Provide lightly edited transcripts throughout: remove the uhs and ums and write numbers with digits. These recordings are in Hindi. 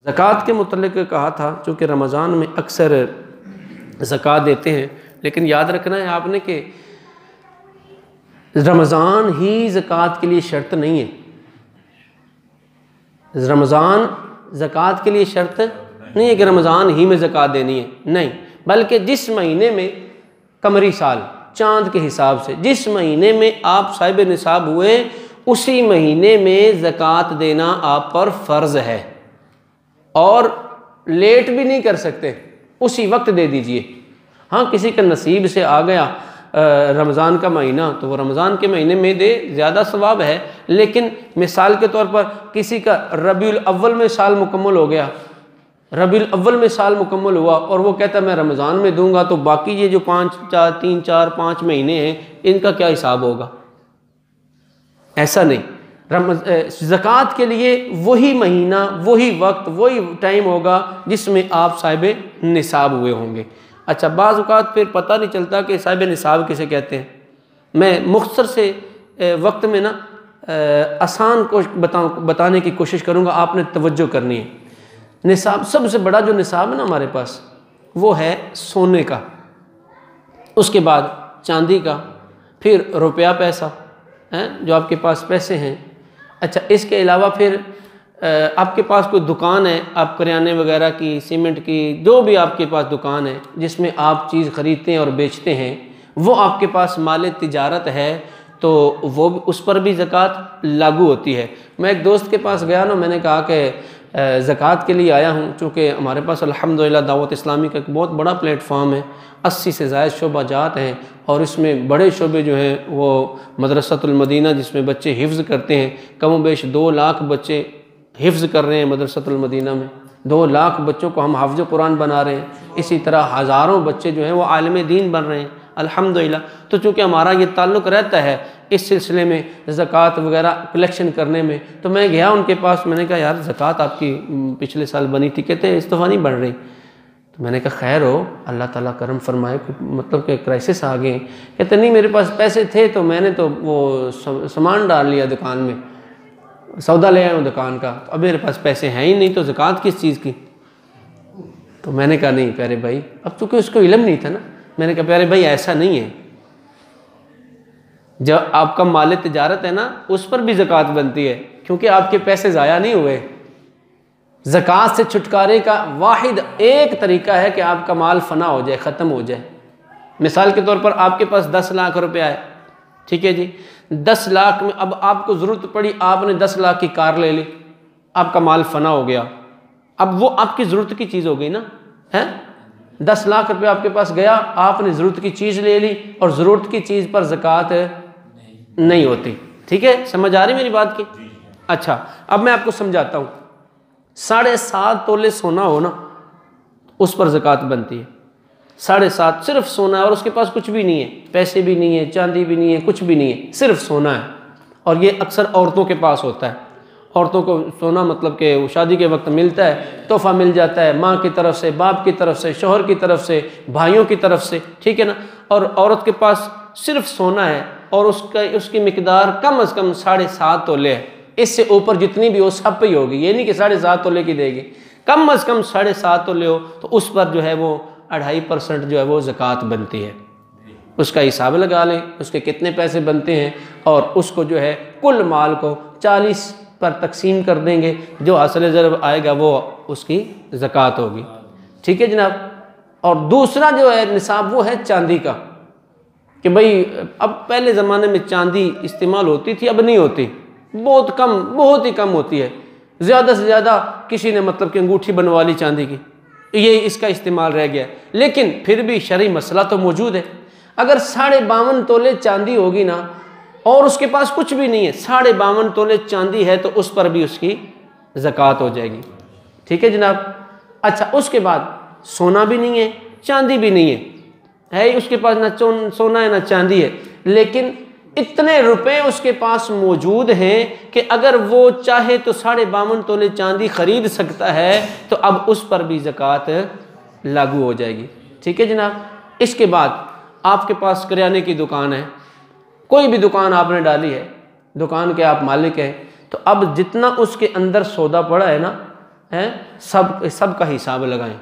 ज़कात के मुतल्लिक़ कहा था, चूँकि रमज़ान में अक्सर ज़कात देते हैं, लेकिन याद रखना है आपने कि रमज़ान ही ज़कात के लिए शर्त नहीं है। रमज़ान ज़कात के लिए शर्त नहीं है कि रमज़ान ही में ज़कात देनी है, नहीं, बल्कि जिस महीने में कमरी साल चाँद के हिसाब से जिस महीने में आप साहिब निसाब हुए उसी महीने में ज़कात देना आप पर फ़र्ज़ है, और लेट भी नहीं कर सकते, उसी वक्त दे दीजिए। हाँ, किसी का नसीब से आ गया रमज़ान का महीना तो वो रमज़ान के महीने में दे, ज़्यादा सवाब है। लेकिन मिसाल के तौर पर किसी का रबीउल अव्वल में साल मुकम्मल हो गया, रबीउल अव्वल में साल मुकम्मल हुआ और वो कहता है मैं रमज़ान में दूंगा, तो बाकी ये जो 3, 4, 5 महीने हैं इनका क्या हिसाब होगा? ऐसा नहीं, ज़कात के लिए वही महीना, वही वक्त, वही टाइम होगा जिसमें आप साहिब निसाब हुए होंगे। अच्छा, बाज़ औक़ात फिर पता नहीं चलता कि साहिब निसाब किसे कहते हैं। मैं मुख्तसर से वक्त में ना आसान को बताने की कोशिश करूँगा, आपने तवज्जो करनी है। निसाब, सबसे बड़ा जो निसाब है ना हमारे पास, वो है सोने का, उसके बाद चांदी का, फिर रुपया पैसा है जो आपके पास पैसे हैं। अच्छा, इसके अलावा फिर आपके पास कोई दुकान है, आप करियाने वगैरह की, सीमेंट की, जो भी आपके पास दुकान है जिसमें आप चीज़ ख़रीदते हैं और बेचते हैं, वो आपके पास माल तिजारत है, तो वो उस पर भी ज़कात लागू होती है। मैं एक दोस्त के पास गया ना, मैंने कहा कि ज़कात के लिए आया हूँ, चूँकि हमारे पास अल्हम्दुलिल्लाह दावत इस्लामी का एक बहुत बड़ा प्लेटफॉर्म है, 80 से ज़ायद शोबाजात हैं, और इसमें बड़े शोबे जो हैं वो मदरसतुल मदीना जिसमें बच्चे हिफ्ज़ करते हैं, कम बेश 2 लाख बच्चे हिफ्ज़ कर रहे हैं मदरसतुल मदीना में, 2 लाख बच्चों को हम हाफ़िज़ कुरान बना रहे हैं। इसी तरह हज़ारों बच्चे जो हैं वो आलिम दीन बन रहे हैं अल्हम्दुलिल्लाह। तो चूँकि हमारा ये ताल्लुक़ रहता है इस सिलसिले में ज़कात वगैरह कलेक्शन करने में, तो मैं गया उनके पास, मैंने कहा यार ज़कात आपकी पिछले साल बनी थी, कहते हैं इस दफ़ा नहीं बढ़ रही। तो मैंने कहा खैर हो, अल्लाह ताला करम फरमाए, मतलब कि क्राइसिस आ गए। कहते नहीं मेरे पास पैसे थे तो मैंने तो वो सामान डाल लिया दुकान में, सौदा ले आया हूँ दुकान का, अब मेरे पास पैसे हैं ही नहीं, तो ज़कात किस चीज़ की? तो मैंने कहा नहीं प्यारे भाई, अब चूँकि उसको इल्म नहीं था ना, मैंने कहा प्यारे भाई ऐसा नहीं है, जब आपका माल तिजारत है ना उस पर भी ज़कात बनती है, क्योंकि आपके पैसे ज़ाया नहीं हुए। ज़कात से छुटकारे का वाहिद एक तरीका है कि आपका माल फ़ना हो जाए, ख़त्म हो जाए। मिसाल के तौर पर आपके पास 10 लाख रुपया है, ठीक है जी, 10 लाख में अब आपको ज़रूरत पड़ी, आपने 10 लाख की कार ले ली, आपका माल फ़ना हो गया, अब वो आपकी ज़रूरत की चीज़ हो गई ना, है 10 लाख रुपया आपके पास गया, आपने ज़रूरत की चीज़ ले ली, और ज़रूरत की चीज़ पर ज़कात नहीं होती। ठीक है, समझ आ रही मेरी बात की? अच्छा, अब मैं आपको समझाता हूँ। 7.5 तोले सोना हो ना, उस पर ज़कात बनती है। 7.5 सिर्फ सोना है, और उसके पास कुछ भी नहीं है, पैसे भी नहीं है, चांदी भी नहीं है, कुछ भी नहीं है, सिर्फ सोना है। और ये अक्सर औरतों के पास होता है। औरतों को सोना मतलब कि वो शादी के वक्त मिलता है, तोहफ़ा मिल जाता है माँ की तरफ से, बाप की तरफ से, शौहर की तरफ से, भाइयों की तरफ से, ठीक है ना। और औरत के पास सिर्फ सोना है, और उसकी मिकदार कम अज़ कम 7.5 तोले है। इससे ऊपर जितनी भी हो सब पे ही होगी, ये नहीं कि 7.5 तोले की देगी, कम अज़ कम 7.5 तोले हो तो उस पर जो है वो 2.5% जो है वो ज़कात बनती है। उसका हिसाब लगा लें उसके कितने पैसे बनते हैं, और उसको जो है कुल माल को 40 पर तकसीम कर देंगे, जो हासिल ज़रब आएगा वो उसकी ज़कात होगी। ठीक है जनाब। और दूसरा जो है निसाब वो है चांदी का, कि भाई अब पहले ज़माने में चांदी इस्तेमाल होती थी, अब नहीं होती, बहुत कम, बहुत ही कम होती है। ज़्यादा से ज़्यादा किसी ने मतलब कि अंगूठी बनवा ली चांदी की, ये इसका इस्तेमाल रह गया। लेकिन फिर भी शरई मसला तो मौजूद है। अगर 52.5 तोले चांदी होगी ना, और उसके पास कुछ भी नहीं है, 52.5 तोले चांदी है, तो उस पर भी उसकी ज़कात हो जाएगी। ठीक है जनाब। अच्छा, उसके बाद सोना भी नहीं है, चांदी भी नहीं है उसके पास, ना सोना है ना चांदी है, लेकिन इतने रुपए उसके पास मौजूद हैं कि अगर वो चाहे तो 52.5 तोले चांदी खरीद सकता है, तो अब उस पर भी ज़कात लागू हो जाएगी। ठीक है जनाब। इसके बाद आपके पास करियाने की दुकान है, कोई भी दुकान आपने डाली है, दुकान के आप मालिक हैं, तो अब जितना उसके अंदर सौदा पड़ा है ना, हैं, सब का हिसाब लगाएं।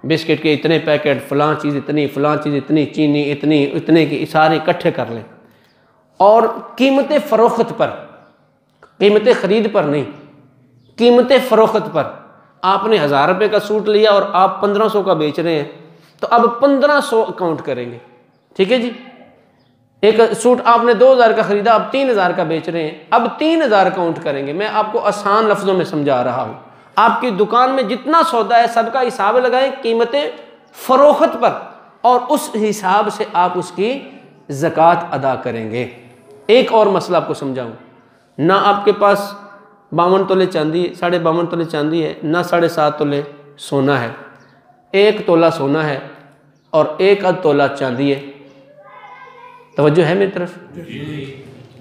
बिस्किट के इतने पैकेट, फ़लाँ चीज़ इतनी, फ़लाँ चीज़ इतनी, चीनी इतनी, इतने की सारे इकट्ठे कर लें। और कीमत फ़रोख्त पर, कीमत ख़रीद पर नहीं, कीमत फ़रोख्त पर आपने 1000 रुपये का सूट लिया और आप 1500 का बेच रहे हैं, तो अब 1500 अकाउंट करेंगे। ठीक है जी। एक सूट आपने 2000 का ख़रीदा, अब 3000 का बेच रहे हैं, अब 3000 काउंट करेंगे। मैं आपको आसान लफ्ज़ों में समझा रहा हूँ। आपकी दुकान में जितना सौदा है सबका हिसाब लगाएं कीमत फ़रोख्त पर, और उस हिसाब से आप उसकी ज़कात अदा करेंगे। एक और मसला आपको समझाऊँ, ना आपके पास 52 तोले चांदी, 52.5 तोले चांदी है, ना 7.5 तोले सोना है, 1 तोला सोना है और 1 आध तोला चांदी है। तवज्जो है मेरी तरफ?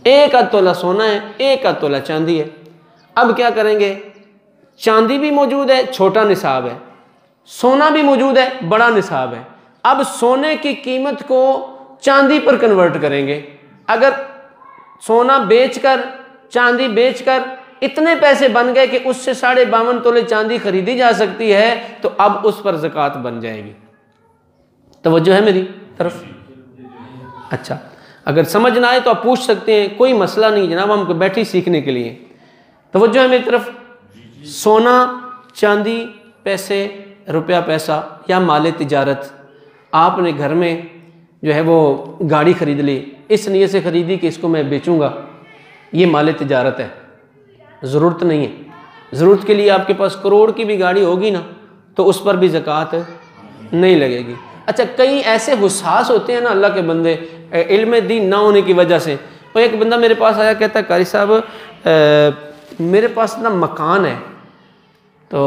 1 आध तोला सोना है, 1 आध तोला चांदी है। अब क्या करेंगे? चांदी भी मौजूद है, छोटा निसाब है, सोना भी मौजूद है, बड़ा निसाब है। अब सोने की कीमत को चांदी पर कन्वर्ट करेंगे। अगर सोना बेचकर, चांदी बेचकर इतने पैसे बन गए कि उससे 52.5 तोले चांदी खरीदी जा सकती है, तो अब उस पर ज़कात बन जाएगी। तवज्जो है मेरी तरफ? अच्छा, अगर समझ ना आए तो आप पूछ सकते हैं, कोई मसला नहीं जनाब, हमको बैठी सीखने के लिए। तवज्जो है मेरी तरफ? सोना, चांदी, पैसे, रुपया पैसा या माल तिजारत, आपने घर में जो है वो गाड़ी ख़रीद ली, इस नीयत से ख़रीदी कि इसको मैं बेचूंगा, ये माल तिजारत है, ज़रूरत नहीं है। ज़रूरत के लिए आपके पास करोड़ की भी गाड़ी होगी ना, तो उस पर भी ज़कात नहीं लगेगी। अच्छा, कई ऐसे हुसास होते हैं ना अल्लाह के बंदे, इल्म दीन ना होने की वजह से। वो एक बंदा मेरे पास आया, कहता है कारी साहब मेरे पास ना मकान है, तो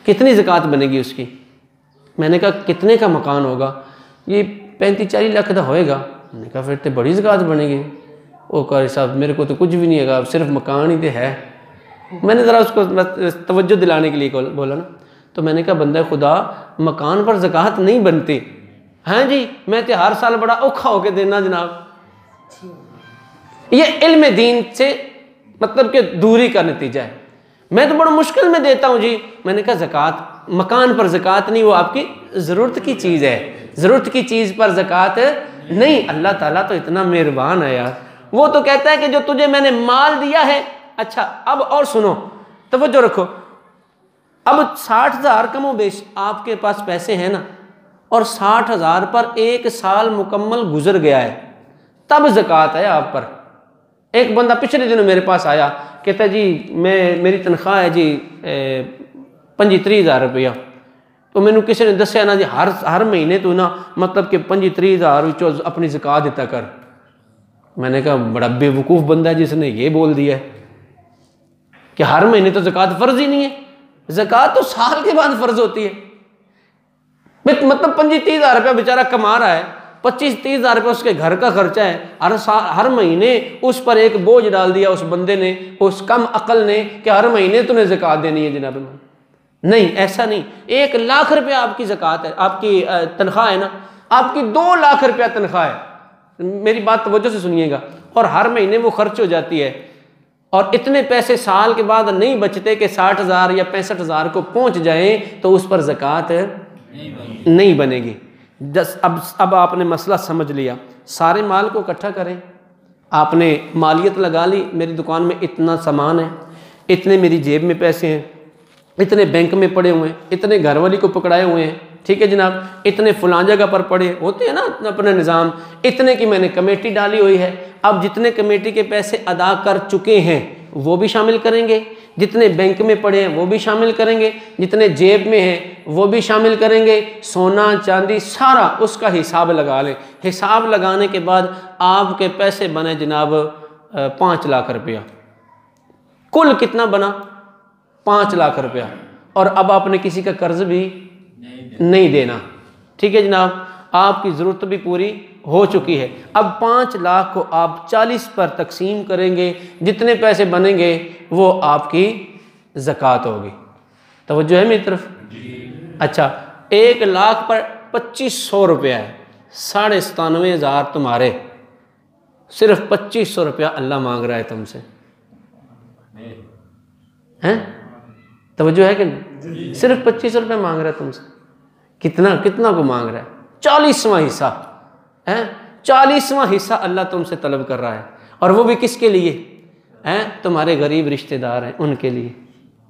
कितनी ज़कात बनेगी उसकी? मैंने कहा कितने का मकान होगा? ये 35-40 लाख का होएगा। मैंने कहा फिर तो बड़ी ज़कात बनेगी। ओ कारी साहब मेरे को तो कुछ भी नहीं है, सिर्फ मकान ही तो है। मैंने ज़रा उसको तवज्जो दिलाने के लिए बोला ना, तो मैंने कहा बंदा खुदा, मकान पर ज़कात नहीं बनती। हाँ जी, मैं तो हर साल बड़ा औखा होके देना जनाब। ये इल्म दीन से मतलब कि दूरी का नतीजा है। मैं तो बड़ा मुश्किल में देता हूँ जी। मैंने कहा ज़कात, मकान पर ज़कात नहीं, वो आपकी ज़रूरत की चीज़ है, ज़रूरत की चीज़ पर ज़कात नहीं। अल्लाह ताला तो इतना मेहरबान है यार, वो तो कहता है कि जो तुझे मैंने माल दिया है। अच्छा, अब और सुनो, तवज्जो रखो। अब 60,000 कमो बेश आपके पास पैसे हैं ना, और 60,000 पर 1 साल मुकम्मल गुजर गया है, तब ज़कात है आप पर। एक बंदा पिछले दिनों मेरे पास आया, कहता जी मेरी तनख्वाह है जी 35,000 रुपया। तो मैंने किसी ने दसिया ना जी, हर महीने तो ना मतलब कि 35,000 अपनी ज़कात देता कर। मैंने कहा बड़ा बेवकूफ़ बंदा है जिसने ये बोल दिया है कि हर महीने तो ज़कात फ़र्ज़ ही नहीं है। ज़कात तो साल के बाद फ़र्ज़ होती है। मतलब 25-30,000 रुपया बेचारा कमा रहा है, 25-30,000 रुपये उसके घर का खर्चा है, हर महीने उस पर एक बोझ डाल दिया उस बंदे ने, उस कम अकल ने, कि हर महीने तूने ज़कात देनी है जनाब। नहीं, ऐसा नहीं। 1 लाख रुपया आपकी ज़कात है, आपकी तनख्वाह है ना, आपकी 2 लाख रुपया तनख्वाह है, मेरी बात तवज्जो से सुनिएगा, और हर महीने वो खर्च हो जाती है, और इतने पैसे साल के बाद नहीं बचते कि 60,000 या 65,000 को पहुंच जाएं, तो उस पर ज़कात नहीं बनेगी। अब आपने मसला समझ लिया। सारे माल को इकट्ठा करें, आपने मालियत लगा ली, मेरी दुकान में इतना सामान है, इतने मेरी जेब में पैसे हैं, इतने बैंक में पड़े हुए हैं, इतने घरवाली को पकड़ाए हुए हैं, ठीक है जनाब, इतने फलां जगह पर पड़े होते हैं ना अपना निज़ाम, इतने की मैंने कमेटी डाली हुई है। अब जितने कमेटी के पैसे अदा कर चुके हैं वो भी शामिल करेंगे, जितने बैंक में पड़े हैं वो भी शामिल करेंगे, जितने जेब में हैं वो भी शामिल करेंगे, सोना चांदी सारा उसका हिसाब लगा लें। हिसाब लगाने के बाद आपके पैसे बने जनाब 5 लाख रुपया। कुल कितना बना? 5 लाख रुपया। और अब आपने किसी का कर्ज भी नहीं देना, ठीक है जनाब, आपकी ज़रूरत भी पूरी हो चुकी है। अब 5 लाख को आप 40 पर तकसीम करेंगे, जितने पैसे बनेंगे वो आपकी ज़कात होगी। तवज्जो है मेरी तरफ? अच्छा, 1 लाख पर 2500 रुपया है, 97,500 तुम्हारे, सिर्फ 2500 रुपया अल्लाह मांग रहा है तुमसे, हैं? तवज्जो है कि नहीं? सिर्फ 25 रुपये मांग रहा है तुमसे। कितना कितना को मांग रहा है? 40वां हिस्सा है, 40वां हिस्सा अल्लाह तुमसे तलब कर रहा है। और वो भी किसके लिए है? तुम्हारे गरीब रिश्तेदार हैं उनके लिए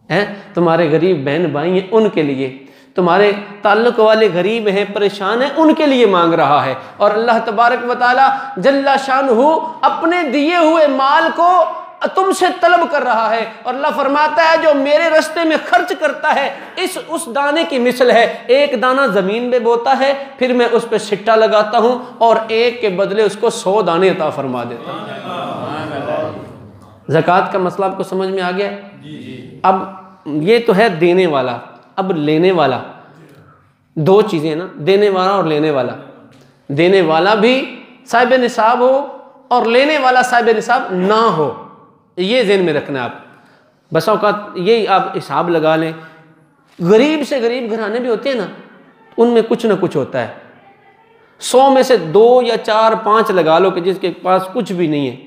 हैं, तुम्हारे गरीब बहन भाई हैं उनके लिए, तुम्हारे ताल्लुक वाले गरीब हैं परेशान हैं उनके लिए मांग रहा है। और अल्लाह तबारक व तआला जल्ला शानुहु अपने दिए हुए माल को तुमसे तलब कर रहा है। और अल्लाह फरमाता है जो मेरे रास्ते में खर्च करता है इस उस दाने की मिसल है। एक दाना ज़मीन में बोता है, फिर मैं उस पर सिट्टा लगाता हूँ और एक के बदले उसको 100 दाने अता फरमा देता हूँ। ज़कात का मसला आपको समझ में आ गया? अब ये तो है देने वाला, अब लेने वाला। दो चीज़ें ना, देने वाला और लेने वाला। देने वाला भी साहिब निसाब हो और लेने वाला साहिब निसाब ना हो, ये ज़हन में रखना आप। बस औकात यही आप हिसाब लगा लें। गरीब से गरीब घराने भी होते हैं ना, उनमें कुछ ना कुछ होता है। 100 में से 2 या 4 5 लगा लो कि जिसके पास कुछ भी नहीं है।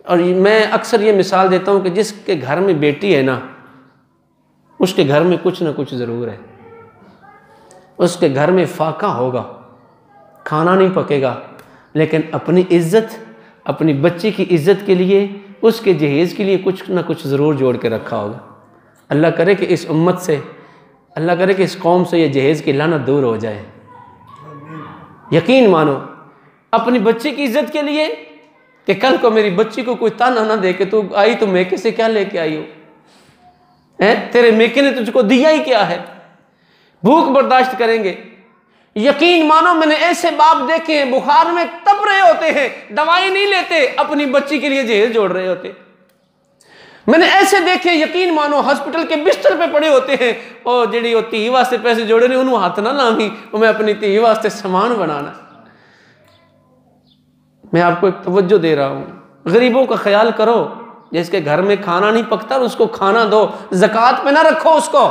और मैं अक्सर ये मिसाल देता हूँ कि जिसके घर में बेटी है ना, उसके घर में कुछ ना कुछ ज़रूर है। उसके घर में फाका होगा, खाना नहीं पकेगा, लेकिन अपनी इज़्ज़त, अपनी बच्ची की इज़्ज़त के लिए, उसके जहेज़ के लिए कुछ ना कुछ ज़रूर जोड़ के रखा होगा। अल्लाह करे कि इस उम्मत से, अल्लाह करे कि इस कौम से ये जहेज़ की लानत दूर हो जाए। यकीन मानो अपनी बच्ची की इज़्ज़त के लिए कि कल को मेरी बच्ची को कोई ताना ना दे के तू आई तो मेके से क्या लेके आई हो, तेरे मेके ने तुझको दिया ही क्या है। भूख बर्दाश्त करेंगे। यकीन मानो मैंने ऐसे बाप देखे हैं बुखार में तप रहे होते हैं, दवाई नहीं लेते, अपनी बच्ची के लिए जहेज जोड़ रहे होते। मैंने ऐसे देखे यकीन मानो हॉस्पिटल के बिस्तर पे पड़े होते हैं और जेडी वो धी वास्ते पैसे जोड़े ने उन्होंने हाथ ना लावी, मैं अपनी धी वास्ते सामान बनाना। मैं आपको एक तवज्जो दे रहा हूँ, गरीबों का ख्याल करो। जिसके घर में खाना नहीं पकता उसको खाना दो। ज़कात पे ना रखो उसको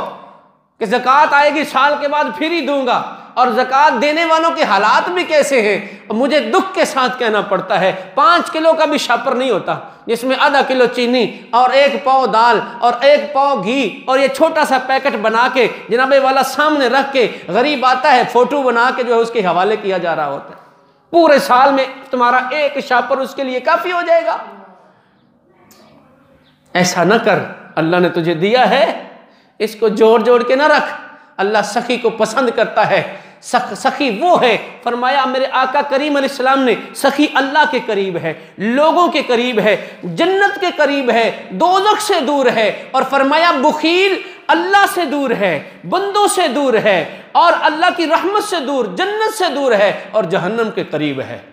कि ज़कात आएगी साल के बाद फिर ही दूंगा। और ज़कात देने वालों के हालात भी कैसे हैं, मुझे दुख के साथ कहना पड़ता है। 5 किलो का भी शापर नहीं होता जिसमें आधा किलो चीनी और 1 पाव दाल और 1 पाव घी और ये छोटा सा पैकेट बना के जनाबे वाला सामने रख के गरीब आता है, फोटो बना के जो है उसके हवाले किया जा रहा होता है। पूरे साल में तुम्हारा 1 शापर उसके लिए काफ़ी हो जाएगा। ऐसा न कर, अल्लाह ने तुझे दिया है, इसको जोड़ जोड़ के ना रख। अल्लाह सखी को पसंद करता है। सखी वो है, फरमाया मेरे आका करीम अलैहिस्सलाम ने, सखी अल्लाह के करीब है, लोगों के करीब है, जन्नत के करीब है, दोज़ख से दूर है। और फरमाया बुखील अल्लाह से दूर है, बंदों से दूर है, और अल्लाह की रहमत से दूर, जन्नत से दूर है, और जहन्नम के करीब है।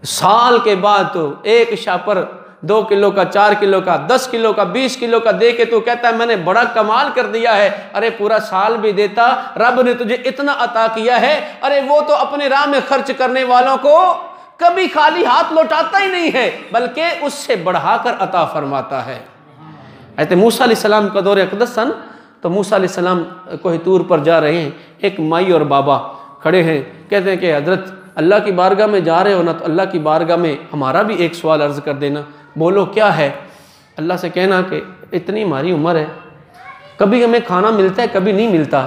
साल के बाद तो 1 शापर 2 किलो का, 4 किलो का, 10 किलो का, 20 किलो का दे के तू कहता है मैंने बड़ा कमाल कर दिया है। अरे पूरा साल भी देता, रब ने तुझे इतना अता किया है। अरे वो तो अपने राह में खर्च करने वालों को कभी खाली हाथ लौटाता ही नहीं है, बल्कि उससे बढ़ाकर अता फरमाता है। ऐसे मूसा अलैहिस्सलाम का दौर अक़दस सन, तो मूसा अलैहिस्सलाम कोहितूर पर जा रहे हैं, एक माई और बाबा खड़े हैं, कहते हैं कि हज़रत अल्लाह की बारगाह में जा रहे हो ना, तो अल्लाह की बारगाह में हमारा भी एक सवाल अर्ज़ कर देना। बोलो क्या है? अल्लाह से कहना कि इतनी हमारी उम्र है, कभी हमें खाना मिलता है, कभी नहीं मिलता,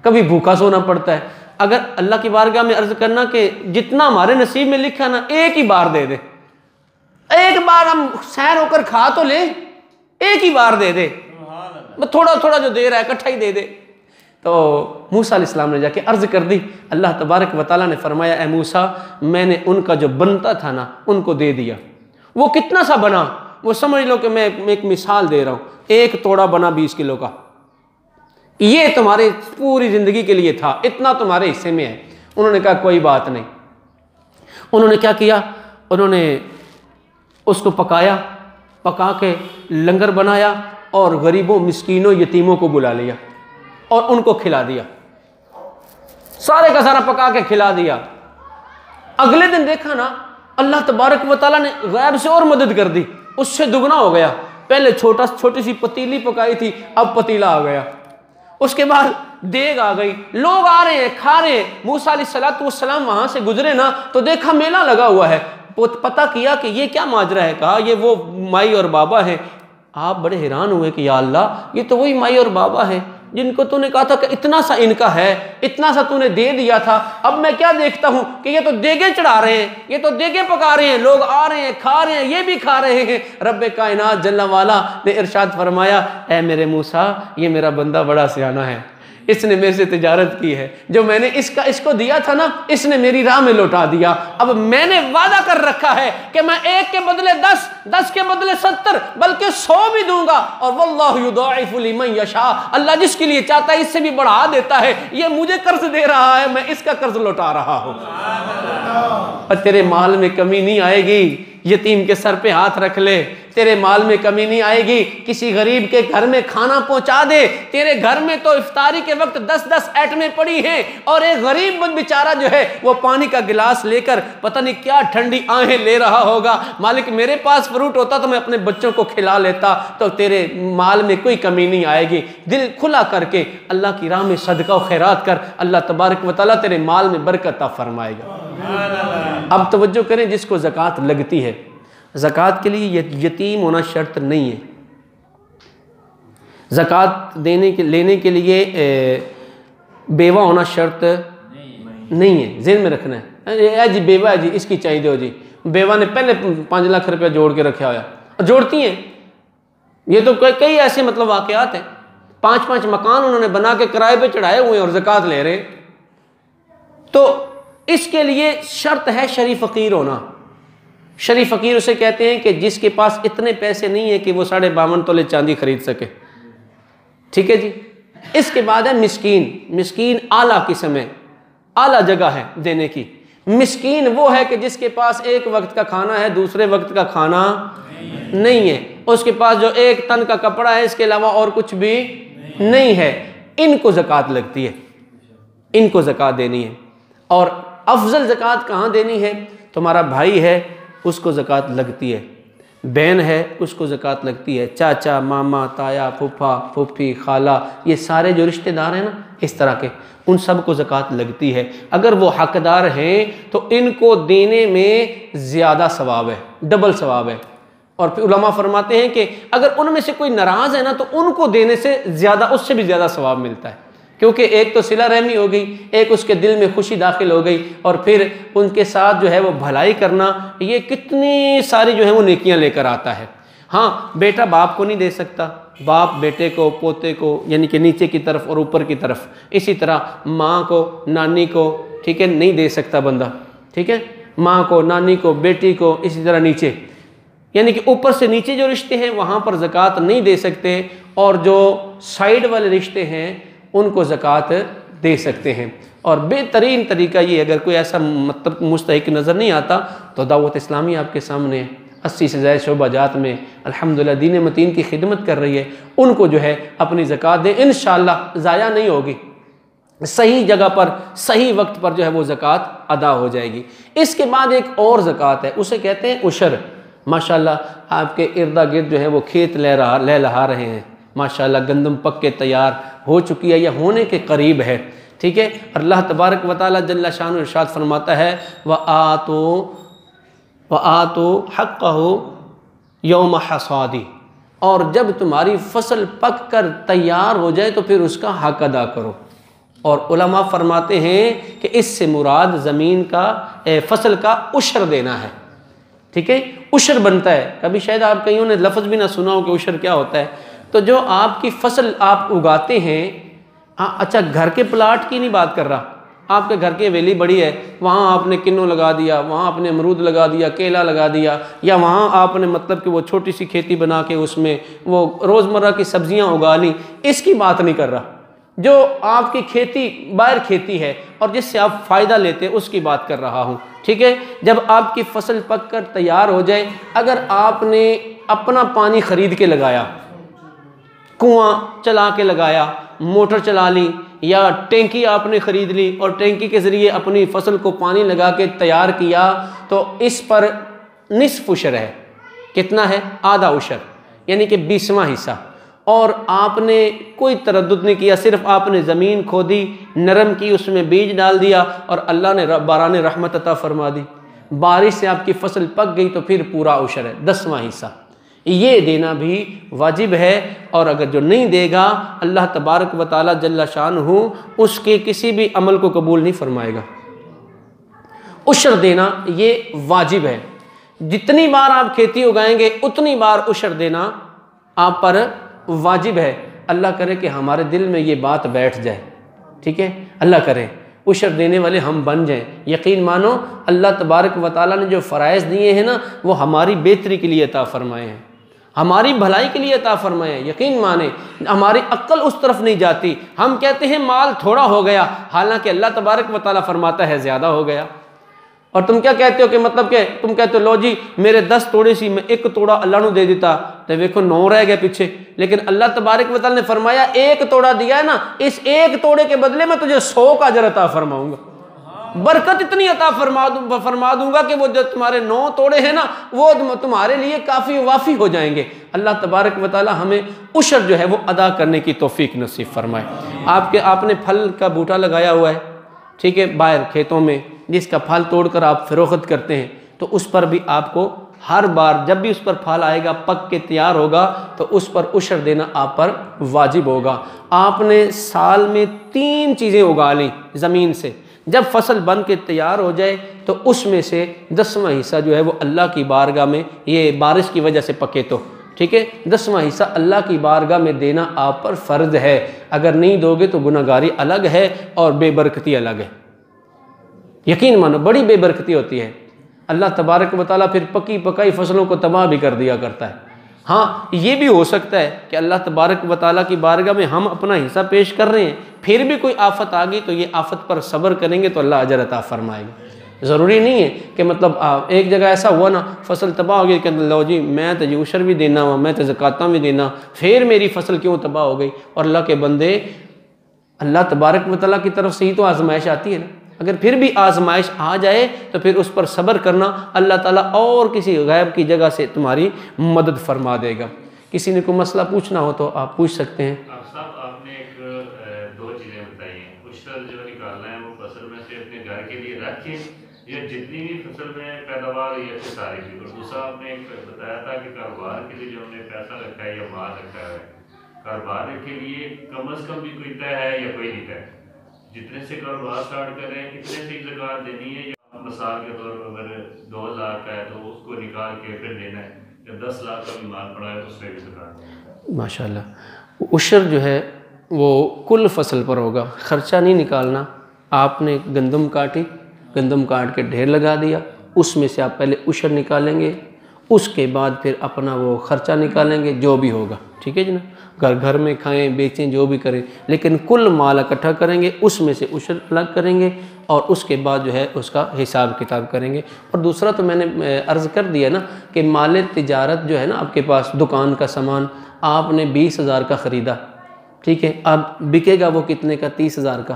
कभी भूखा सोना पड़ता है। अगर अल्लाह की बारगाह में अर्ज़ करना कि जितना हमारे नसीब में लिखा ना, एक ही बार दे दे, एक बार हम सैर होकर खा तो ले, एक ही बार दे दे, थोड़ा थोड़ा जो दे रहा है इकट्ठा ही दे दे। तो मूसा अलैहिस्सलाम ने जाके अर्ज़ कर दी। अल्लाह तबारक व तआला ने फरमाया, ए मूसा, मैंने उनका जो बनता था ना उनको दे दिया। वो कितना सा बना, वो समझ लो कि मैं एक मिसाल दे रहा हूँ, 1 तोड़ा बना 20 किलो का। ये तुम्हारे पूरी ज़िंदगी के लिए था, इतना तुम्हारे हिस्से में है। उन्होंने कहा कोई बात नहीं। उन्होंने क्या किया, उन्होंने उसको पकाया, पका के लंगर बनाया और गरीबों, मिस्कीनों, यतीमों को बुला लिया और उनको खिला दिया। सारे का सारा पका के खिला दिया। अगले दिन देखा ना, अल्लाह तबारक व तआला ने गैब से और मदद कर दी, उससे दुगना हो गया। पहले छोटी सी पतीली पकाई थी, अब पतीला आ गया। उसके बाद देग आ गई, लोग आ रहे हैं, खा रहे हैं। मूसा अलैहिस्सलाम वहां से गुजरे ना, तो देखा मेला लगा हुआ है। पता किया कि ये क्या माजरा है। कहा ये वो माई और बाबा हैं, आप बड़े हैरान हुए कि या अल्लाह, ये तो वही माई और बाबा है जिनको तूने कहा था कि इतना सा इनका है, इतना सा तूने दे दिया था। अब मैं क्या देखता हूं कि ये तो देगे चढ़ा रहे हैं, ये तो देगे पका रहे हैं, लोग आ रहे हैं, खा रहे हैं, ये भी खा रहे हैं। रब्बे कायनात जल्ला वाला ने इरशाद फरमाया, ऐ मेरे मूसा, ये मेरा बंदा बड़ा सियाना है, इसने मेरे से तिजारत की है, जो मैंने इसको दिया था ना, इसने मेरी राह में लौटा दिया। अब मैंने वादा कर रखा है कि मैं 1 के बदले 10, 10 के बदले 70, बल्कि 100 भी दूंगा। और वल्लाहु युदाइफु लिमन यशा, अल्लाह जिसके लिए चाहता है इससे भी बढ़ा देता है। ये मुझे कर्ज दे रहा है, मैं इसका कर्ज लौटा रहा हूं। और तेरे माल में कमी नहीं आएगी। यतीम के सर पे हाथ रख ले, तेरे माल में कमी नहीं आएगी। किसी गरीब के घर में खाना पहुंचा दे। तेरे घर में तो इफ्तारी के वक्त 10-10 आइटमें पड़ी हैं, और एक गरीब बेचारा जो है वो पानी का गिलास लेकर पता नहीं क्या ठंडी आहें ले रहा होगा। मालिक, मेरे पास फ्रूट होता तो मैं अपने बच्चों को खिला लेता। तो तेरे माल में कोई कमी नहीं आएगी। दिल खुला करके अल्लाह की राह में सदका और खैरात कर, अल्लाह तबारक व तआला तेरे माल में बरकत अता फरमाएगा। अब तवज्जो करें, जिसको ज़कात लगती है, ज़कात के लिए यतीम होना शर्त नहीं है। ज़कात लेने के लिए बेवा होना शर्त नहीं है, ज़हन में रखना है। जी बेवा है जी, इसकी चाहिए दो जी। बेवा ने पहले 5 लाख रुपया जोड़ के रखा हुआ, और जोड़ती हैं। ये तो कई ऐसे मतलब वाक़यात हैं, 5-5 मकान उन्होंने बना के किराए पे चढ़ाए हुए हैं और ज़कात ले रहे। तो इसके लिए शर्त है शरीफ फ़कीर होना। शरीफ फ़कीर उसे कहते हैं कि जिसके पास इतने पैसे नहीं है कि वो 52.5 तोले चांदी खरीद सके। ठीक है जी। इसके बाद है मिस्कीन। मिस्कीन आला किस्म है, आला जगह है देने की। मिस्कीन वो है कि जिसके पास एक वक्त का खाना है, दूसरे वक्त का खाना नहीं है। उसके पास जो 1 तन का कपड़ा है, इसके अलावा और कुछ भी नहीं है। इनको ज़कात लगती है, इनको ज़कात देनी है। और अफजल ज़कात कहाँ देनी है? तुम्हारा भाई है उसको ज़कात लगती है, बहन है उसको ज़कात लगती है, चाचा, मामा, ताया, फूफा, फूफी, खाला, ये सारे जो रिश्तेदार हैं ना इस तरह के, उन सब को ज़कात लगती है। अगर वो हकदार हैं तो इनको देने में ज़्यादा सवाब है, डबल सवाब है। और फिर उलमा फरमाते हैं कि अगर उनमें से कोई नाराज़ है ना तो उनको देने से ज़्यादा, उससे भी ज़्यादा सवाब मिलता है। क्योंकि एक तो सिला रहमी हो गई, एक उसके दिल में खुशी दाखिल हो गई, और फिर उनके साथ जो है वो भलाई करना, ये कितनी सारी जो है वो नेकियां लेकर आता है। हाँ, बेटा बाप को नहीं दे सकता, बाप बेटे को, पोते को, यानी कि नीचे की तरफ और ऊपर की तरफ। इसी तरह माँ को, नानी को, ठीक है, नहीं दे सकता बंदा। ठीक है, माँ को, नानी को, बेटी को, इसी तरह नीचे, यानी कि ऊपर से नीचे जो रिश्ते हैं वहाँ पर ज़कात नहीं दे सकते, और जो साइड वाले रिश्ते हैं उनको ज़कात दे सकते हैं। और बेहतरीन तरीका ये, अगर कोई ऐसा मतलब मुस्तहिक नज़र नहीं आता तो दावत इस्लामी आपके सामने है, 80 से ज़्यादा शोबाजात में अल्हम्दुलिल्लाह दीन मतीन की खिदमत कर रही है। उनको जो है अपनी ज़कात दें, इंशाअल्लाह ज़ाया नहीं होगी, सही जगह पर सही वक्त पर जो है वो ज़कात अदा हो जाएगी। इसके बाद एक और ज़कात है, उसे कहते हैं उशर। माशाअल्लाह आपके इर्दा गिर्द जो है वो खेत लहलहा रहे हैं, माशाअल्लाह गंदम पक के तैयार हो चुकी है या होने के करीब है। ठीक है, अल्लाह तबारक व तआला जल्ला शान इरशाद फरमाता है, व आतो हक़्क़हु यौम हसादी, और जब तुम्हारी फसल पक कर तैयार हो जाए तो फिर उसका हक अदा करो। और उलमा फरमाते हैं कि इससे मुराद ज़मीन का फसल का उशर देना है। ठीक है, उशर बनता है, कभी शायद आप कईयों ने लफ्ज़ भी ना सुना हो कि उशर क्या होता है। तो जो आपकी फसल आप उगाते हैं, अच्छा घर के प्लाट की नहीं बात कर रहा, आपके घर की हवेली बड़ी है, वहाँ आपने किन्नू लगा दिया, वहाँ आपने अमरूद लगा दिया, केला लगा दिया, या वहाँ आपने मतलब कि वो छोटी सी खेती बना के उसमें वो रोज़मर्रा की सब्जियाँ उगा ली, इसकी बात नहीं कर रहा। जो आपकी खेती बाहर खेती है और जिससे आप फ़ायदा लेते हैं उसकी बात कर रहा हूँ। ठीक है, जब आपकी फसल पक कर तैयार हो जाए, अगर आपने अपना पानी ख़रीद के लगाया, कुआं चला के लगाया, मोटर चला ली, या टैंकी आपने ख़रीद ली और टैंकी के ज़रिए अपनी फसल को पानी लगा के तैयार किया, तो इस पर निस्फ उशर है। कितना है? आधा उशर, यानी कि 20वां हिस्सा। और आपने कोई तरद्दुद नहीं किया, सिर्फ आपने ज़मीन खोदी, नरम की, उसमें बीज डाल दिया और अल्लाह ने बारान रहमत अता फरमा दी, बारिश से आपकी फसल पक गई, तो फिर पूरा उशर है, 10वां हिस्सा। ये देना भी वाजिब है। और अगर जो नहीं देगा, अल्लाह तबारक व तआला जल्ला शानहू उसके किसी भी अमल को कबूल नहीं फरमाएगा। उशर देना ये वाजिब है। जितनी बार आप खेती उगाएंगे उतनी बार उशर देना आप पर वाजिब है। अल्लाह करे कि हमारे दिल में ये बात बैठ जाए, ठीक है, अल्लाह करे उशर देने वाले हम बन जाएं। यकीन मानो अल्लाह तबारक व तआला ने जो फ़राइज़ दिए हैं ना, वो हमारी बेहतरी के लिए अता फरमाए हैं, हमारी भलाई के लिए अता फरमाए हैं। यकीन माने हमारी अक्ल उस तरफ नहीं जाती। हम कहते हैं माल थोड़ा हो गया, हालांकि अल्लाह तबारक व तआला फरमाता है ज़्यादा हो गया। और तुम क्या कहते हो कि मतलब क्या, तुम कहते हो लो जी मेरे 10 तोड़े सी, मैं 1 तोड़ा अल्लाह ने दे देता तो देखो 9 रह गए पीछे। लेकिन अल्लाह तबारक व तआला ने फरमाया 1 तोड़ा दिया है ना, इस 1 तोड़े के बदले में तुझे 100 का अजर अता फरमाऊंगा। बरकत इतनी अता फरमा दूंगा कि वो जो तुम्हारे 9 तोड़े हैं ना, वो तुम्हारे लिए काफ़ी वाफ़ी हो जाएंगे। अल्लाह तबारक व तआला हमें उशर जो है वो अदा करने की तौफीक नसीब फरमाए। आपने फल का बूटा लगाया हुआ है, ठीक है, बाहर खेतों में, जिसका फल तोड़कर आप फ़रोख्त करते हैं, तो उस पर भी आपको हर बार जब भी उस पर फल आएगा, पक के तैयार होगा, तो उस पर उशर देना आप पर वाजिब होगा। आपने साल में 3 चीज़ें उगा ली ज़मीन से, जब फसल बन के तैयार हो जाए तो उसमें से 10वां हिस्सा जो है वो अल्लाह की बारगाह में, ये बारिश की वजह से पके तो ठीक है, 10वां हिस्सा अल्लाह की बारगाह में देना आप पर फ़र्ज है। अगर नहीं दोगे तो गुनाहगारी अलग है और बेबरकती अलग है। यकीन मानो बड़ी बेबरकती होती है। अल्लाह तबारक व तआला फिर पकी पकाई फसलों को तबाह भी कर दिया करता है। हाँ, ये भी हो सकता है कि अल्लाह तबारक व तआला की बारगाह में हम अपना हिस्सा पेश कर रहे हैं, फिर भी कोई आफत आ गई तो ये आफत पर सब्र करेंगे तो अल्लाह अजर अता फरमाएगा। ज़रूरी नहीं है कि मतलब एक जगह ऐसा हुआ ना, फसल तबाह हो गई कि लो जी मैं तो जी उशर भी देना हुआ, मैं तो ज़कात भी देना, फिर मेरी फसल क्यों तबाह हो गई। और अल्लाह के बंदे, अल्लाह तबारक व तआला की तरफ से ही तो आजमाइश आती है ना। अगर फिर भी आजमाइश आ जाए तो फिर उस पर सब्र करना, अल्लाह ताला और किसी गैब की जगह से तुम्हारी मदद फरमा देगा। किसी ने कोई मसला पूछना हो तो आप पूछ सकते हैं। आपने दो चीज़ें बताई हैं, उशर जो निकालना है वो फसल में से अपने घर के लिए रखें या जितनी भी फसल में पैदावार हुई है सारी की। और दूसरा आपने बताया था कि कारोबार के लिए जो हमने पैसा रखा है या माल रखा है, कारोबार के लिए कम अज़ कम भी कोई तय है या कोई नहीं तय, जितने से कारोबार स्टार्ट कर रहे हैं कितने से ज़कात देनी है, या मिसाल के तौर पर अगर 2 लाख का है तो उसको निकाल के फिर देना है, या 10 लाख का भी माल पड़ा है तो उसमें भी ज़कात। माशाल्लाह, उशर जो है वो कुल फसल पर होगा, ख़र्चा नहीं निकालना। आपने गंदम काटी, गंदम काट के ढेर लगा दिया, उसमें से आप पहले उशर निकालेंगे, उसके बाद फिर अपना वो ख़र्चा निकालेंगे जो भी होगा, ठीक है जी ना। घर में खाएं बेचें जो भी करें, लेकिन कुल माल इकट्ठा करेंगे, उसमें से उशर अलग करेंगे और उसके बाद जो है उसका हिसाब किताब करेंगे। और दूसरा तो मैंने अर्ज़ कर दिया ना कि माल तिजारत जो है ना, आपके पास दुकान का सामान आपने 20,000 का ख़रीदा, ठीक है, अब बिकेगा वो कितने का, 30,000 का,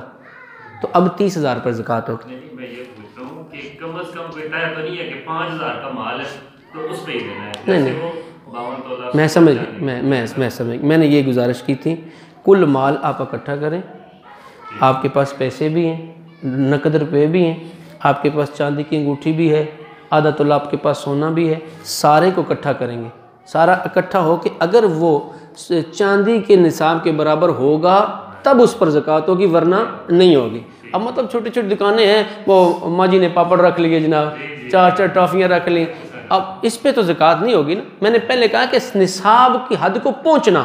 तो अब 30,000 पर ज़कात होगी। मैं ये पूछ रहा हूँ कि कम अज़ कम बेटा है तो नहीं है कि 5,000 का माल है तो उस पर ही देना है। नहीं, मैं समझ, मैं समझ, मैंने ये गुजारिश की थी, कुल माल आप इकट्ठा करें, आपके पास पैसे भी हैं, नकद रुपये भी हैं, आपके पास चांदी की अंगूठी भी है, आधा तोला आपके पास सोना भी है, सारे को इकट्ठा करेंगे। सारा इकट्ठा हो कि अगर वो चांदी के निसाब के बराबर होगा तब उस पर ज़कात होगी, वरना नहीं होगी। अब मतलब छोटी छोटी दुकानें हैं, वो माँ जी ने पापड़ रख लिए जनाब, 4 टॉफ़ियाँ रख ली, अब इस पे तो ज़कात नहीं होगी ना। मैंने पहले कहा कि निसाब की हद को पहुंचना,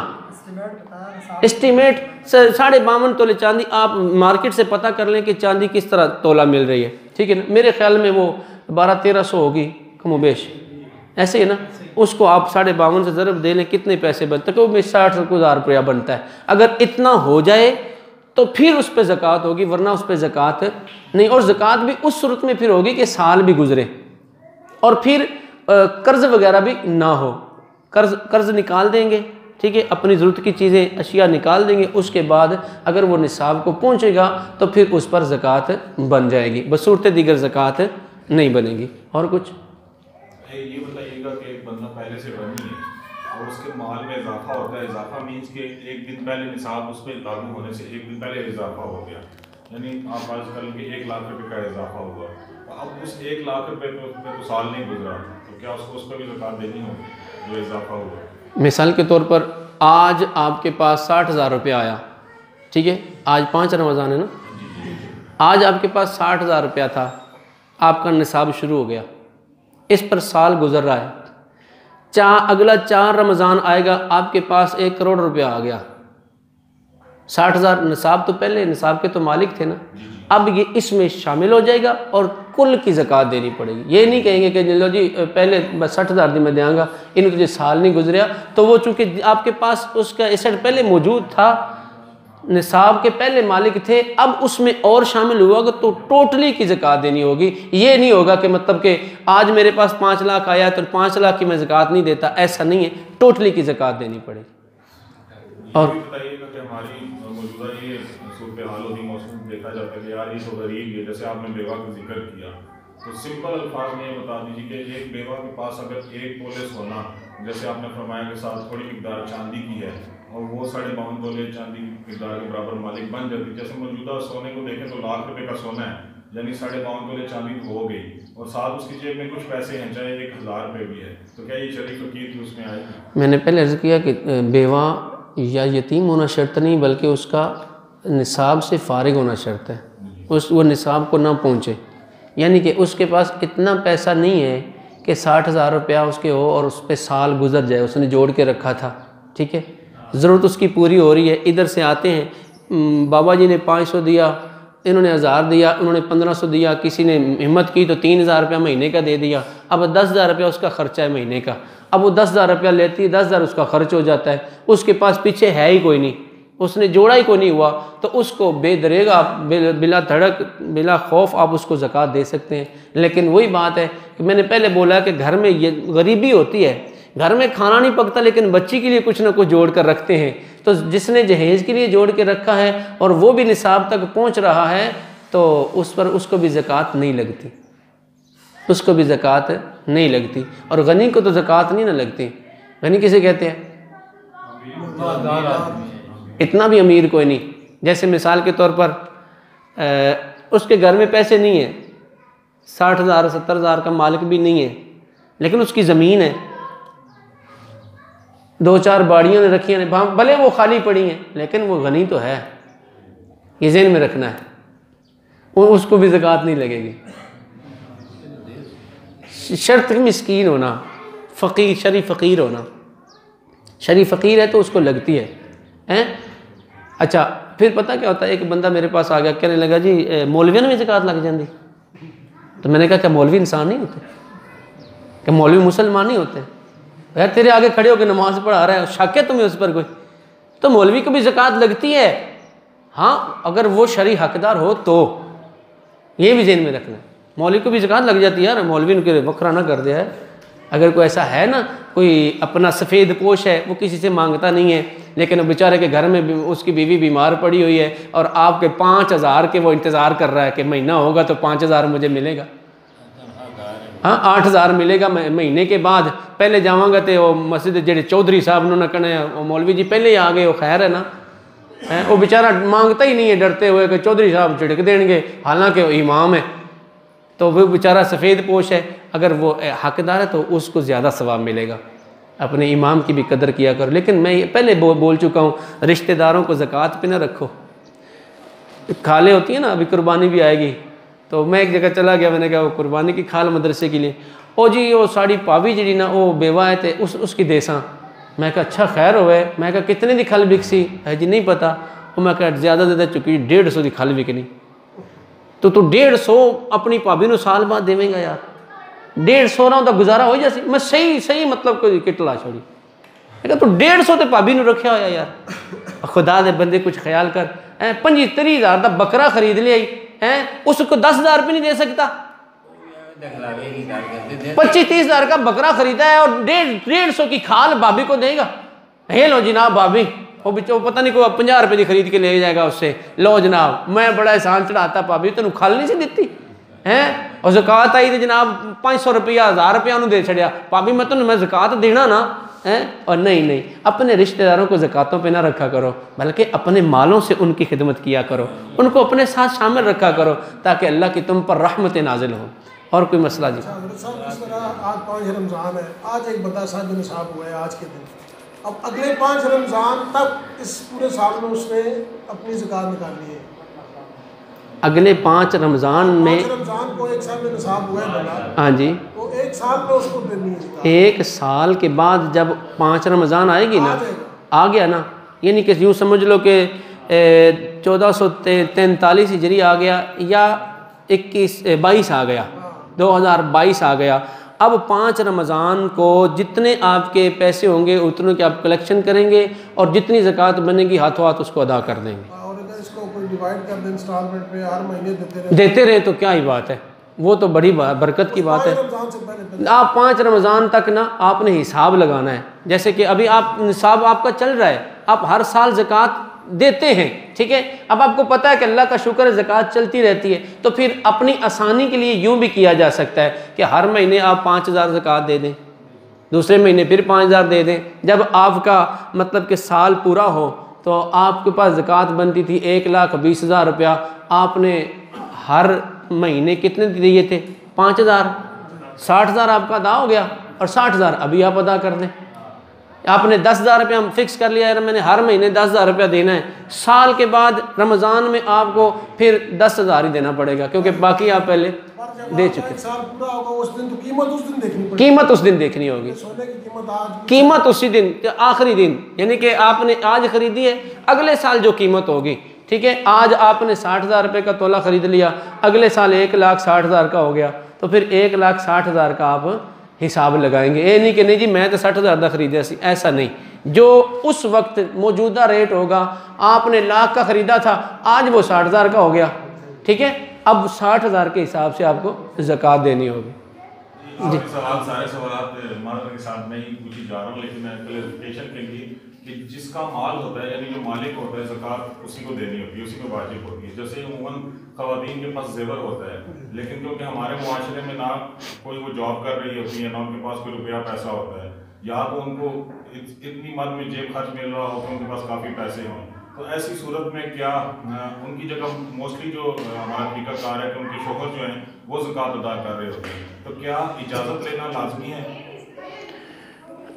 एस्टीमेट 52.5 तोले चांदी, आप मार्केट से पता कर लें कि चांदी किस तरह तोला मिल रही है, ठीक है ना। मेरे ख्याल में वो 1200-1300 होगी कमोबेश, ऐसे है ना। उसको आप 52.5 से ज़रब दे लें, कितने पैसे बनते हैं, वो 60,000 रुपया बनता है। अगर इतना हो जाए तो फिर उस पर ज़कात होगी, वरना उस पर ज़कात नहीं। और ज़कात भी उस सूरत में फिर होगी कि साल भी गुजरे और फिर कर्ज़ वगैरह भी ना हो। कर्ज़ निकाल देंगे, ठीक है, अपनी ज़रूरत की चीज़ें अशिया निकाल देंगे, उसके बाद अगर वो निसाब को पहुँचेगा तो फिर उस पर ज़कात बन जाएगी, बसूरत दीगर ज़कात नहीं बनेगी। और कुछ ये बताइएगा कि एक बंदा पहले से बनी है और उसके माल में इजाफा होता है, इजाफा मीन्स के एक दिन पहले निसाब उस पर लागू होने से एक दिन पहले इजाफा हो गया, यानी आप आज कल के 1 लाख रुपए का इजाफा हुआ, तो अब उस 1 लाख रुपए पे तो साल नहीं गुजरा, तो क्या उसको उस पर भी ज़कात देनी होगी? जो इजाफा हुआ। मिसाल के तौर पर आज आपके पास 60,000 रुपया आया, ठीक है, आज 5 रमज़ान है ना, आज आपके पास 60,000 रुपया था, आपका निसाब शुरू हो गया, इस पर साल गुजर रहा है, अगला 4 रमज़ान आएगा, आपके पास 1 करोड़ रुपया आ गया। 60,000 निसाब तो पहले निसाब के तो मालिक थे ना, अब ये इसमें शामिल हो जाएगा और कुल की ज़कात देनी पड़ेगी। ये नहीं कहेंगे कि लो जी पहले बस 60,000 दी मैं देंगा, इन्हें तुझे साल नहीं गुजरिया, तो वो चूँकि आपके पास उसका एसेट पहले मौजूद था, निसाब के पहले मालिक थे, अब उसमें और शामिल हुआ तो टोटली की ज़कात देनी होगी। ये नहीं होगा कि मतलब कि आज मेरे पास 5 लाख आया तो 5 लाख की मैं ज़कात नहीं देता, ऐसा नहीं है, टोटली की ज़कात देनी पड़ेगी। और बताइएगा कि हमारी मौजूदा ये सूरत हाल होगी, मौसम देखा जाता है कि यार ये तो गरीब है, जैसे आपने बेवा का जिक्र किया, तो सिंपल अल्फाज में ये बता दीजिए कि एक बेवा के पास अगर 1 तोले सोना, जैसे आपने फरमाया के साथ थोड़ी मिकदार चांदी की है और वो 52.5 तोले चांदी की मिकदार के बराबर मालिक बन जाती, जैसे मौजूदा सोने को देखें तो लाख रुपए का सोना है, यानी 52.5 तोले चांदी हो गई और साथ उसकी जेब में कुछ पैसे हैं, चाहे 1,000 रुपये भी है, तो क्या ये शरीफ फकीर की उसमें आएगी? मैंने पहले अर्ज़ किया कि बेवा या यतीम होना शर्त नहीं, बल्कि उसका निसाब से फारिग होना शर्त है, वो निसाब को ना पहुँचे, यानी कि उसके पास इतना पैसा नहीं है कि 60,000 रुपया उसके हो और उस पर साल गुजर जाए, उसने जोड़ के रखा था, ठीक है, ज़रूरत उसकी पूरी हो रही है, इधर से आते हैं, बाबा जी ने 500 दिया, इन्होंने 1000 दिया, उन्होंने 1500 दिया, किसी ने हिम्मत की तो 3,000 रुपया महीने का दे दिया, अब 10,000 रुपया उसका खर्चा है महीने का, अब वो 10,000 रुपया लेती है, 10,000 उसका खर्च हो जाता है, उसके पास पीछे है ही कोई नहीं, उसने जोड़ा ही कोई नहीं हुआ, तो उसको बेदरेगा बिला धड़क बिला खौफ आप उसको ज़कात दे सकते हैं। लेकिन वही बात है कि मैंने पहले बोला कि घर में ये गरीबी होती है, घर में खाना नहीं पकता लेकिन बच्ची के लिए कुछ ना कुछ जोड़ कर रखते हैं, तो जिसने जहेज़ के लिए जोड़ के रखा है और वो भी निसाब तक पहुंच रहा है तो उस पर उसको भी ज़कात नहीं लगती, उसको भी ज़कात नहीं लगती। और गनी को तो ज़कात नहीं ना लगती। गनी किसे कहते हैं? इतना भी अमीर कोई नहीं, जैसे मिसाल के तौर पर उसके घर में पैसे नहीं है, 60,000 70,000 का मालिक भी नहीं है, लेकिन उसकी ज़मीन है, 2-4 बाड़ियों ने रखी हैं, भले वो खाली पड़ी हैं लेकिन वो गनी तो है, ये ज़हन में रखना है, उसको भी ज़कात नहीं लगेगी। शर्त मिस्कीन होना, फ़कीर शरीफ फ़कीर होना, शरीफ फ़कीर है तो उसको लगती है हैं। अच्छा, फिर पता क्या होता है, एक बंदा मेरे पास आ गया, कहने लगा जी मौलवियों में ज़कात लग जाती, तो मैंने कहा क्या मौलवी इंसान नहीं होते, क्या मौलवी मुसलमान नहीं होते? यार तेरे आगे खड़े होकर नमाज पढ़ा रहा है, शक है तुम्हें उस पर कोई? तो मौलवी को भी ज़कात लगती है, हाँ अगर वो शरई हकदार हो तो, ये भी ज़हन में रखना है। मौलवी को भी ज़कात लग जाती है यार, मौलवी उनके वक्रा ना कर दिया है। अगर कोई ऐसा है ना, कोई अपना सफ़ेद पोश है, वो किसी से मांगता नहीं है, लेकिन बेचारे के घर में उसकी बीवी बीमार पड़ी हुई है और आपके 5,000 के वो इंतज़ार कर रहा है कि महीना होगा तो 5,000 मुझे मिलेगा, हाँ 8,000 मिलेगा महीने के बाद। पहले जावांगा तो वो मस्जिद जेडे चौधरी साहब उन्होंने कहना मौलवी जी पहले ही आ गए, वो खैर है ना, वो बेचारा मांगता ही नहीं है डरते हुए कि चौधरी साहब झिड़क देंगे, हालांकि वो इमाम है, तो वो बेचारा सफ़ेद पोश है, अगर वो हकदार है तो उसको ज़्यादा सवाब मिलेगा। अपने इमाम की भी कदर किया करो। लेकिन मैं पहले बोल चुका हूँ, रिश्तेदारों को ज़कात पे ना रखो। खाले होती है ना, अभी कुर्बानी भी आएगी, तो मैं एक जगह चला गया, मैंने कहा वो कुर्बानी की खाल मदरसे के लिए, ओ जी वो साड़ी पावी जी ना वो बेवा है थे उसकी देसा। मैं कहा अच्छा खैर होवे, मैं कहा कितने की खल बिकसी है जी? नहीं पता। वो मैं कहा ज़्यादा ज़्यादा चुकी 150 की खल बिकनी, तो तू 150 अपनी भाभी नूं साल बाद देवेंगा यार? 150 ना गुजारा हो जैसे मैं सही मतलब कोई किटला छोड़ी। मैं कहा तू 150 तो भाभी नूं रखा होया यार, खुदा दे बंदे कुछ ख्याल कर। 25-30 का बकरा खरीद लिया है, उसको 10,000 रुपये नहीं दे सकता? 25-30 का बकरा खरीदा है और 150 की खाल भाभी को देगा? हे लो जनाब भाभी, वो पता नहीं कोई 50 रुपये की खरीद के ले जाएगा उससे, लो जनाब मैं बड़ा एहसान चढ़ाता भाभी तेन खाल नहीं सी दी हैं, और ज़कात आई तो जनाब 500 रुपया 1000 रुपया उन्होंने दे छड़िया, भाभी मैं तुम्हें मैं ज़कात देना ना है। और नहीं, अपने रिश्तेदारों को ज़कातों पे ना रखा करो, बल्कि अपने मालों से उनकी खिदमत किया करो, उनको अपने साथ शामिल रखा करो, ताकि अल्लाह की तुम पर रहमत नाजिल हो। और कोई मसला जी? अच्छा हज़रत साहब, इस तरह आज 5 रमज़ान है, आज एक बंदा साहब निसाब हुआ है आज के दिन, अब अगले 5 रमज़ान तक इस पूरे साल में उसने अपनी ज़कात निकालनी है। अगले 5 रमज़ान में 5 रमज़ान को एक साल में निसाब हुआ है बंदा, हाँ जी, तो एक साल में उसको देनी है ज़कात। एक साल के बाद जब 5 रमज़ान आएगी ना, आ जाएगा। आ गया ना, यानी कि यूँ समझ लो कि 1443 हिजरी आ गया या 22 आ गया, 2022 आ गया। अब 5 रमज़ान को जितने आपके पैसे होंगे उतने के आप कलेक्शन करेंगे और जितनी ज़कात बनेगी हाथों हाथ उसको अदा कर देंगे। और अगर इसको कोई डिवाइड कर दे इंस्टॉलमेंट पे, हर महीने देते रहे तो क्या ही बात है, वो तो बड़ी बरकत की बात है। 5 रमज़ान से पहले आप 5 रमज़ान तक ना आपने हिसाब लगाना है। जैसे कि अभी आप निसाब आपका चल रहा है, आप हर साल ज़कात देते हैं, ठीक है। अब आपको पता है कि अल्लाह का शुक्र है ज़कात चलती रहती है, तो फिर अपनी आसानी के लिए यूँ भी किया जा सकता है कि हर महीने आप 5000 ज़कात दे दें, दूसरे महीने फिर 5000 दे दें। जब आपका मतलब कि साल पूरा हो तो आपके पास ज़कात बनती थी 1,20,000 रुपया, आपने हर महीने कितने दिए थे? 5000, 60,000 आपका अदा हो गया और 60,000 अभी आप अदा कर दें। आपने 10,000 रुपया फिक्स कर लिया है, मैंने हर महीने 10,000 रुपया देना है, साल के बाद रमज़ान में आपको फिर 10,000 ही देना पड़ेगा क्योंकि बाकी आप पहले दे चुके। एक साल पूरा होगा उस दिन, तो कीमत उस दिन देखनी पड़ेगी। कीमत उस दिन देखनी होगी, सोने की कीमत आज, कीमत उसी दिन, आखिरी दिन, यानी कि आपने आज खरीदी है, अगले साल जो कीमत होगी, ठीक है। आज आपने 60,000 रुपये का तोला खरीद लिया, अगले साल 1,60,000 का हो गया, तो फिर 1,60,000 का आप हिसाब लगाएंगे। ये नहीं कि नहीं जी मैं तो 60,000 का खरीदा सी, ऐसा नहीं। जो उस वक्त मौजूदा रेट होगा, आपने लाख का ख़रीदा था, आज वो 60,000 का हो गया, ठीक है। अब 60,000 के हिसाब से आपको ज़कात देनी होगी। जी सवाल सारे सवाल मार्कर के साथ मैं ही पूछी जा रहा हूँ, लेकिन मैं क्लैरिफिकेशन के लिए कि जिसका माल होता है यानी जो मालिक होता है ज़कात उसी को देनी होती है, उसी को वाजिब होती है। जैसे उमूमन ख़वातीन के पास ज़ेवर होता है, लेकिन क्योंकि हमारे मुआशरे में ना कोई वो जॉब कर रही होती है ना उनके पास कोई रुपया पैसा होता है, या तो उनको इतनी मद में जेब खर्च मिल रहा हो कि उनके पास काफ़ी पैसे हों, तो ऐसी सूरत में क्या उनकी जगह मोस्टली जो हमारा तरीक़ाकार है कि उनके शोहर जो हैं वो ज़कात अदा कर रहे होते हैं, तो क्या इजाज़त लेना लाजमी है?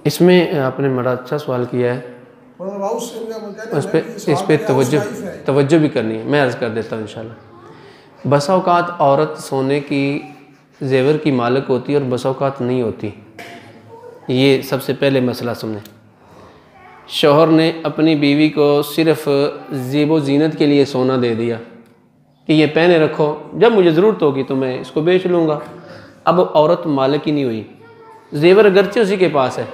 इसमें आपने बड़ा अच्छा सवाल किया है, उस पर तवज्जो भी करनी है, मैं अर्ज़ कर देता हूँ इंशाल्लाह। बसा औक़ात औरत सोने की जेवर की मालिक होती है और बसा औक़ात नहीं होती। ये सबसे पहले मसला सुने। शौहर ने अपनी बीवी को सिर्फ़ ज़ेबो ज़ीनत के लिए सोना दे दिया कि ये पहने रखो, जब मुझे ज़रूरत होगी तो मैं इसको बेच लूँगा। अब औरत मालिक ही नहीं हुई, जेवर अगरचे उसी के पास है,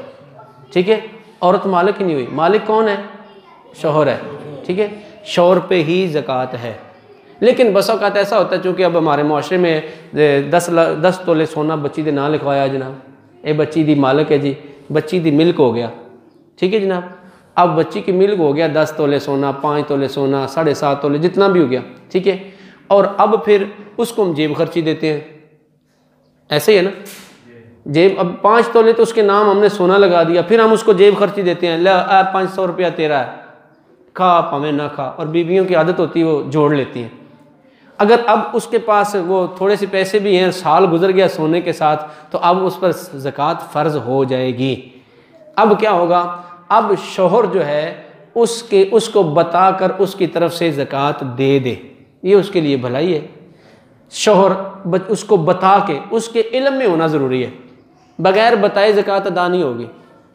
ठीक है, औरत मालिक ही नहीं हुई। मालिक कौन है? शौहर है, ठीक है। शौहर पे ही ज़कात है। लेकिन बस औक़ात ऐसा होता है चूँकि अब हमारे मुआशरे में 10 तोले सोना बच्ची दे ना लिखवाया जनाब, ये बच्ची दी मालिक है जी, बच्ची दी मिल्क हो गया, ठीक है जनाब। अब बच्ची की मिल्क हो गया 10 तोले सोना, 5 तोले सोना, 7.5 तोले, जितना भी हो गया, ठीक है। और अब फिर उसको हम जेब खर्ची देते हैं, ऐसे ही है ना। जेब अब 5 तोले तो उसके नाम हमने सोना लगा दिया, फिर हम उसको जेब खर्ची देते हैं, ले 500 रुपया तेरा है, खा पावे ना खा। और बीवियों की आदत होती है वो जोड़ लेती हैं। अगर अब उसके पास वो थोड़े से पैसे भी हैं, साल गुजर गया सोने के साथ, तो अब उस पर ज़कात फ़र्ज़ हो जाएगी। अब क्या होगा? अब शौहर जो है उसको बताकर उसकी तरफ से ज़कात दे दे, ये उसके लिए भलाई है। शौहर उसको बता के, उसके इल्म में होना ज़रूरी है, बग़ैर बताए ज़कात अदा नहीं होगी।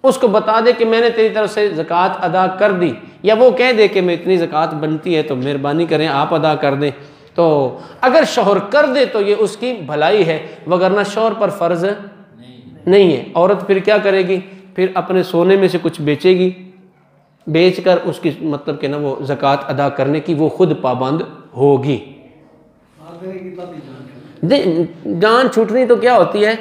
उसको बता दे कि मैंने तेरी तरफ से ज़कात अदा कर दी, या वो कह दे कि मैं इतनी ज़कात बनती है तो मेहरबानी करें आप अदा कर दें। तो अगर शौहर कर दे तो ये उसकी भलाई है, वगरना शौहर पर फ़र्ज़ नहीं है। औरत फिर क्या करेगी? फिर अपने सोने में से कुछ बेचेगी, बेचकर उसकी मतलब कि ना वो ज़कात अदा करने की वो खुद पाबंद होगी। जान छूटनी तो क्या होती है,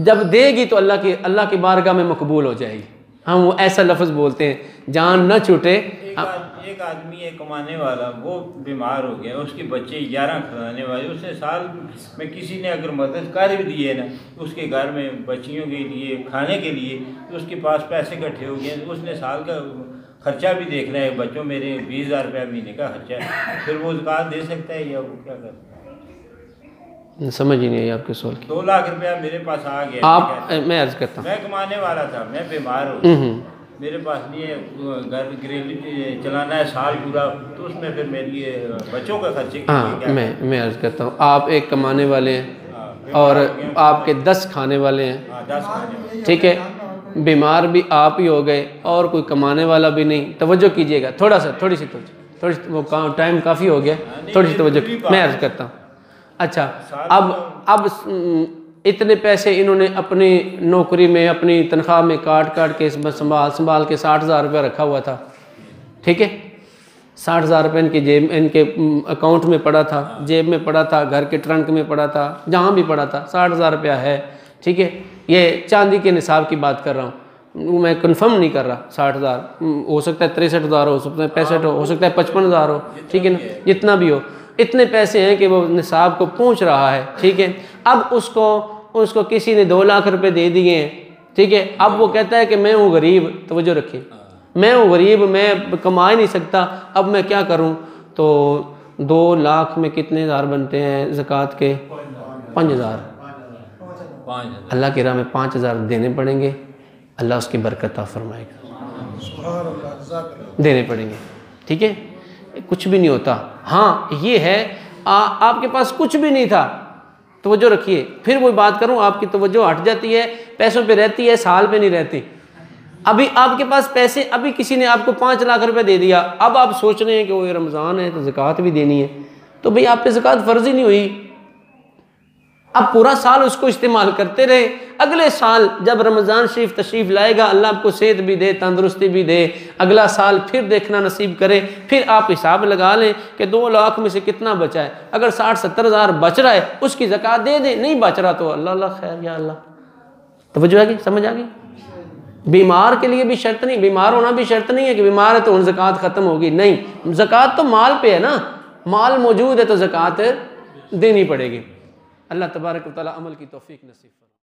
जब देगी तो अल्लाह की बारगाह में मकबूल हो जाएगी। हम वो ऐसा लफ्ज़ बोलते हैं, जान न छूटे। एक आदमी है कमाने वाला, वो बीमार हो गया, उसके बच्चे 11 खिलाने वाले, उसने साल में किसी ने अगर मदद कर भी दी है ना, उसके घर में बच्चियों के लिए खाने के लिए, तो उसके पास पैसे इकट्ठे हो गए, उसने साल का खर्चा भी देखना है, बच्चों मेरे 20,000 रुपया महीने का खर्चा है, फिर वो ज़कात दे सकता है या वो क्या करता है? समझ ही नहीं आई आपके सवाल की। 2 लाख रुपया मेरे पास आ गया, आप मैं अर्ज करता हूँ, मैं कमाने वाला था, मैं बीमार हूँ, मेरे पास नहीं है, घर घरेलू चलाना है साल पूरा, तो उसमें फिर मेरे लिए बच्चों का खर्चे के लिए हाँ क्या मैं अर्ज करता हूँ, आप एक कमाने वाले हैं और आपके 10 खाने वाले हैं, 10 खाने, ठीक है, बीमार भी आप ही हो गए और कोई कमाने वाला भी नहीं। तवज्जो कीजिएगा थोड़ा सा, थोड़ी सी वो टाइम काफ़ी हो गया, थोड़ी सी तवज्जो मैं अर्ज करता हूँ। अच्छा, अब इतने पैसे इन्होंने अपनी नौकरी में अपनी तनख्वाह में काट के संभाल के 60,000 रुपया रखा हुआ था, ठीक है, 60,000 रुपये इनकी जेब इनके अकाउंट में पड़ा था, जेब में पड़ा था, घर के ट्रंक में पड़ा था, जहाँ भी पड़ा था, 60,000 रुपया है, ठीक है। ये चांदी के निसाब की बात कर रहा हूँ, मैं कंफर्म नहीं कर रहा, 60,000 हो सकता है, 63,000 हो सकता है, 65 हो सकता है, 55,000 हो, ठीक है ना, जितना भी हो, इतने पैसे हैं कि वो निसाब को पहुंच रहा है, ठीक है। अब उसको किसी ने 2 लाख रुपए दे दिए हैं, ठीक है। अब वो कहता है कि मैं हूँ गरीब, तवज्जो रखिए, मैं हूँ गरीब, मैं कमा ही नहीं सकता, अब मैं क्या करूँ। तो 2 लाख में कितने हज़ार बनते हैं ज़कात के? 5,000। अल्लाह की राह में 5,000 देने पड़ेंगे, अल्लाह उसकी बरकत फरमाएगा, देने पड़ेंगे, ठीक है। कुछ भी नहीं होता। हाँ ये है आपके पास कुछ भी नहीं था, तवज्जो रखिए, फिर वही बात करूं, आपकी तवज्जो हट जाती है, पैसों पे रहती है, साल पे नहीं रहती। अभी आपके पास पैसे, अभी किसी ने आपको 5 लाख रुपए दे दिया, अब आप सोच रहे हैं कि वो रमज़ान है तो ज़कात भी देनी है, तो भाई आप पे ज़कात फ़र्ज़ ही नहीं हुई। अब पूरा साल उसको इस्तेमाल करते रहे, अगले साल जब रमज़ान शरीफ तशरीफ़ लाएगा, अल्लाह आपको सेहत भी दे, तंदुरुस्ती भी दे, अगला साल फिर देखना नसीब करे, फिर आप हिसाब लगा लें कि 2 लाख में से कितना बचा है। अगर 60-70 हज़ार बच रहा है उसकी ज़कात दे दें, नहीं बच रहा तो अल्लाह खैर या अल्लाह। तवज्जो आ गई, समझ आ गई। बीमार के लिए भी शर्त नहीं, बीमार होना भी शर्त नहीं है कि बीमार है तो उन ज़कात ख़त्म होगी, नहीं, ज़कात तो माल पे है ना, माल मौजूद है तो ज़कात देनी पड़ेगी। अल्लाह तबारक व तआला अमल की तौफीक नसीब।